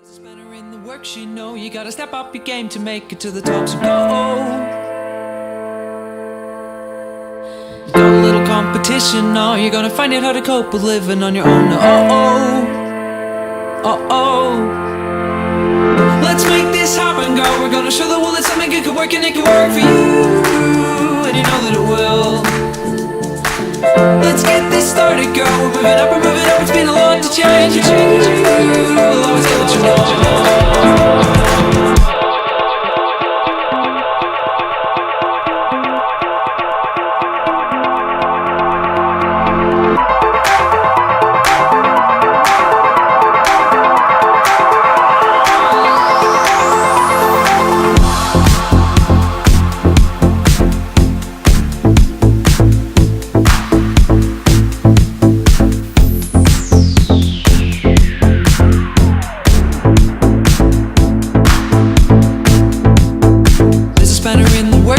There's a spanner in the works, you know. You gotta step up your game to make it to the top, so go. Got a little competition now. You're gonna find out how to cope with living on your own. Let's make this happen, girl. We're gonna show the world that something good can work, and it can work for you, and you know that it will. Let's get this started, girl. We're moving up, it's been a lot to change. We'll always get what you want.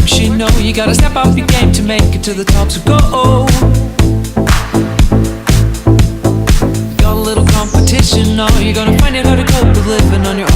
You know you gotta step up your game to make it to the top, so go. Got a little competition now. You're gonna find out how to cope with living on your own.